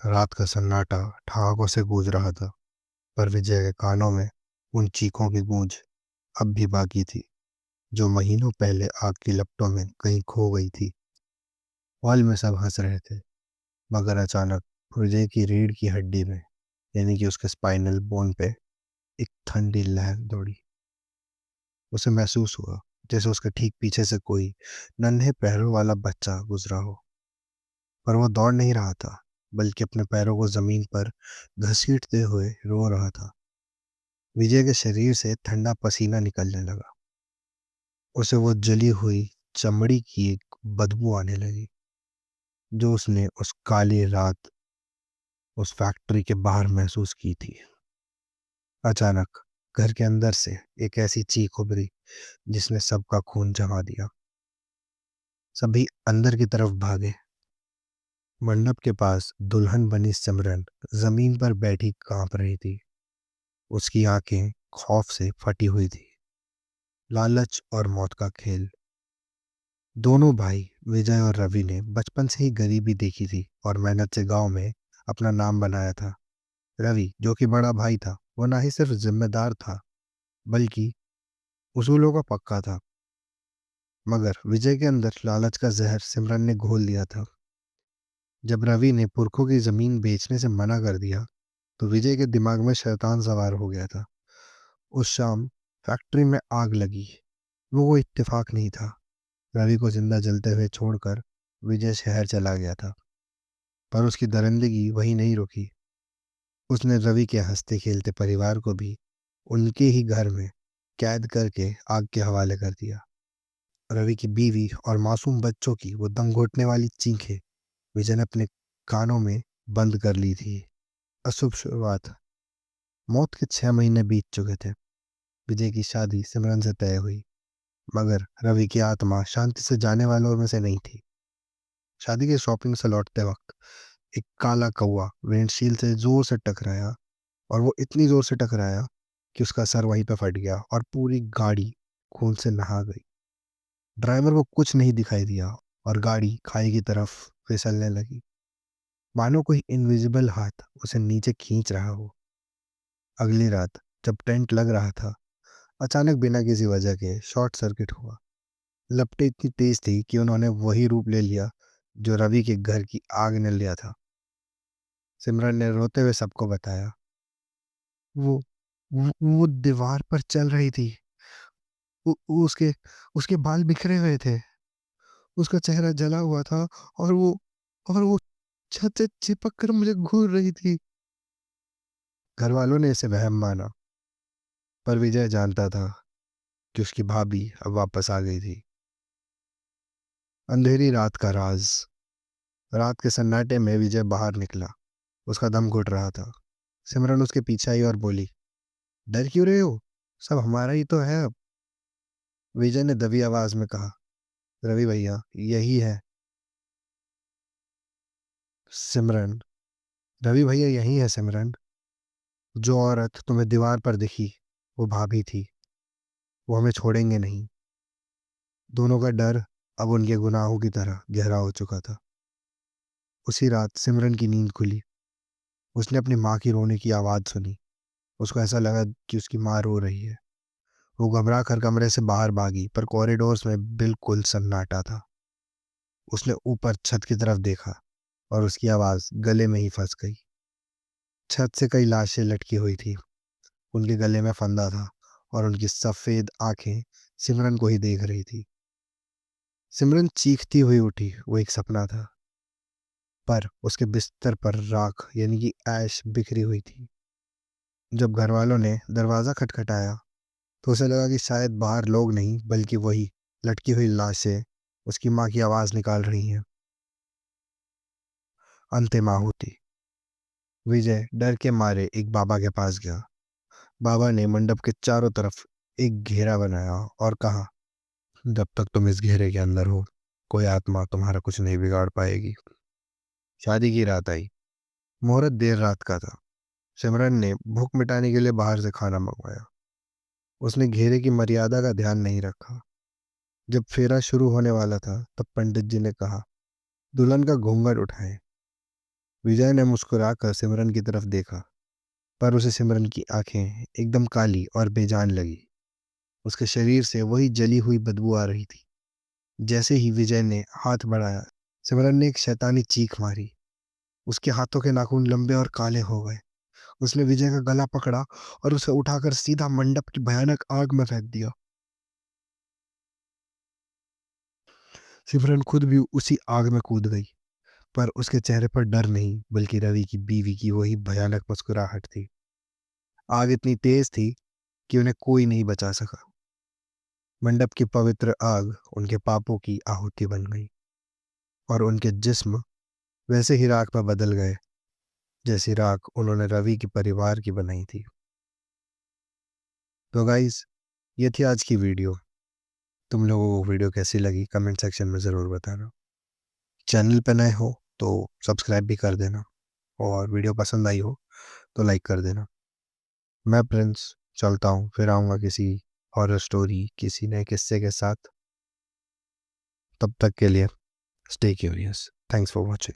रात का सन्नाटा ठहाकों से गूंज रहा था, पर विजय के कानों में उन चीखों की गूंज अब भी बाकी थी, जो महीनों पहले आग की लपटों में कहीं खो गई थी। हॉल में सब हंस रहे थे, मगर अचानक विजय की रीढ़ की हड्डी में, यानी कि उसके स्पाइनल बोन पे, एक ठंडी लहर दौड़ी। उसे महसूस हुआ जैसे उसके ठीक पीछे से कोई नन्हे पैरों वाला बच्चा गुजरा हो। पर वो दौड़ नहीं रहा था, बल्कि अपने पैरों को जमीन पर घसीटते हुए रो रहा था। विजय के शरीर से ठंडा पसीना निकलने लगा। उसे वो जली हुई चमड़ी की एक बदबू आने लगी, जो उसने उस काली रात उस फैक्ट्री के बाहर महसूस की थी। अचानक घर के अंदर से एक ऐसी चीख उभरी जिसने सबका खून जमा दिया। सभी अंदर की तरफ भागे। मंडप के पास दुल्हन बनी सिमरन जमीन पर बैठी कांप रही थी। उसकी आंखें खौफ से फटी हुई थी। लालच और मौत का खेल। दोनों भाई विजय और रवि ने बचपन से ही गरीबी देखी थी और मेहनत से गांव में अपना नाम बनाया था। रवि, जो कि बड़ा भाई था, वो ना ही सिर्फ जिम्मेदार था, बल्कि उसूलों का पक्का था। मगर विजय के अंदर लालच का जहर सिमरन ने घोल दिया था। जब रवि ने पुरखों की जमीन बेचने से मना कर दिया, तो विजय के दिमाग में शैतान सवार हो गया था। उस शाम फैक्ट्री में आग लगी। वो कोई इत्तेफाक नहीं था। रवि को जिंदा जलते हुए छोड़कर विजय शहर चला गया था, पर उसकी दरिंदगी वही नहीं रुकी। उसने रवि के हंसते खेलते परिवार को भी उनके ही घर में कैद करके आग के हवाले कर दिया। रवि की बीवी और मासूम बच्चों की वो दम घुटने वाली चीखें विजय ने अपने कानों में बंद कर ली थी। अशुभ शुरुआत। मौत के 6 महीने बीत चुके थे। विजय की शादी सिमरन से तय हुई, मगर रवि की आत्मा शांति से जाने वालों में से नहीं थी। शादी के शॉपिंग से लौटते वक्त एक काला कौवा विंडशील्ड से जोर से टकराया, और वो इतनी जोर से टकराया कि उसका सर वहीं पर फट गया और पूरी गाड़ी खून से नहा गई। ड्राइवर को कुछ नहीं दिखाई दिया और गाड़ी खाई की तरफ फिसलने लगी, मानो कोई इनविजिबल हाथ उसे नीचे खींच रहा हो। अगली रात जब टेंट लग रहा था, अचानक बिना किसी वजह के शॉर्ट सर्किट हुआ। लपटें इतनी तेज थी कि उन्होंने वही रूप ले लिया जो रवि के घर की आग ने लिया था। सिमरन ने रोते हुए सबको बताया, वो वो दीवार पर चल रही थी। वो उसके बाल बिखरे हुए थे। उसका चेहरा जला हुआ था, और वो छत से चिपक कर मुझे घूर रही थी। घर वालों ने इसे वहम माना, पर विजय जानता था कि उसकी भाभी अब वापस आ गई थी। अंधेरी रात का राज। रात के सन्नाटे में विजय बाहर निकला। उसका दम घुट रहा था। सिमरन उसके पीछे आई और बोली, डर क्यों रहे हो? सब हमारा ही तो है अब। विजय ने दबी आवाज में कहा, रवि भैया, यही है। सिमरन। रवि भैया, यही है सिमरन। जो औरत तुम्हें दीवार पर दिखी, वो भाभी थी। वो हमें छोड़ेंगे नहीं। दोनों का डर अब उनके गुनाहों की तरह गहरा हो चुका था। उसी रात सिमरन की नींद खुली। उसने अपनी माँ की रोने की आवाज़ सुनी। उसको ऐसा लगा कि उसकी माँ रो रही है। वो घबरा कर कमरे से बाहर भागी, पर कॉरिडोर्स में बिल्कुल सन्नाटा था। उसने ऊपर छत की तरफ देखा, और उसकी आवाज़ गले में ही फंस गई। छत से कई लाशें लटकी हुई थी। उनके गले में फंदा था, और उनकी सफ़ेद आंखें सिमरन को ही देख रही थी। सिमरन चीखती हुई उठी। वो एक सपना था, पर उसके बिस्तर पर राख, यानी कि ऐश, बिखरी हुई थी। जब घर वालों ने दरवाज़ा खटखटाया, तो उसे लगा कि शायद बाहर लोग नहीं, बल्कि वही लटकी हुई लाशें उसकी माँ की आवाज़ निकाल रही हैं। अंतिम आहुति। विजय डर के मारे एक बाबा के पास गया। बाबा ने मंडप के चारों तरफ एक घेरा बनाया और कहा, जब तक तुम इस घेरे के अंदर हो, कोई आत्मा तुम्हारा कुछ नहीं बिगाड़ पाएगी। शादी की रात आई। मुहूर्त देर रात का था। सिमरन ने भूख मिटाने के लिए बाहर से खाना मंगवाया। उसने घेरे की मर्यादा का ध्यान नहीं रखा। जब फेरा शुरू होने वाला था, तब पंडित जी ने कहा, दुल्हन का घूंघट उठाएं। विजय ने मुस्कुराकर सिमरन की तरफ देखा, पर उसे सिमरन की आंखें एकदम काली और बेजान लगी। उसके शरीर से वही जली हुई बदबू आ रही थी। जैसे ही विजय ने हाथ बढ़ाया, सिमरन ने एक शैतानी चीख मारी। उसके हाथों के नाखून लंबे और काले हो गए। उसने विजय का गला पकड़ा और उसे उठाकर सीधा मंडप की भयानक आग में फेंक दिया। सिमरन खुद भी उसी आग में कूद गई, पर उसके चेहरे पर डर नहीं, बल्कि रवि की बीवी की वही भयानक मुस्कुराहट थी। आग इतनी तेज थी कि उन्हें कोई नहीं बचा सका। मंडप की पवित्र आग उनके पापों की आहुति बन गई और उनके जिस्म वैसे ही राख में बदल गए, जैसी राख उन्होंने रवि के परिवार की बनाई थी। तो गाइस, ये थी आज की वीडियो। तुम लोगों को वीडियो कैसी लगी कमेंट सेक्शन में ज़रूर बताना। चैनल पे नए हो तो सब्सक्राइब भी कर देना, और वीडियो पसंद आई हो तो लाइक कर देना। मैं प्रिंस चलता हूँ, फिर आऊँगा किसी हॉरर स्टोरी, किसी नए किस्से के साथ। तब तक के लिए stay curious. Thanks for watching.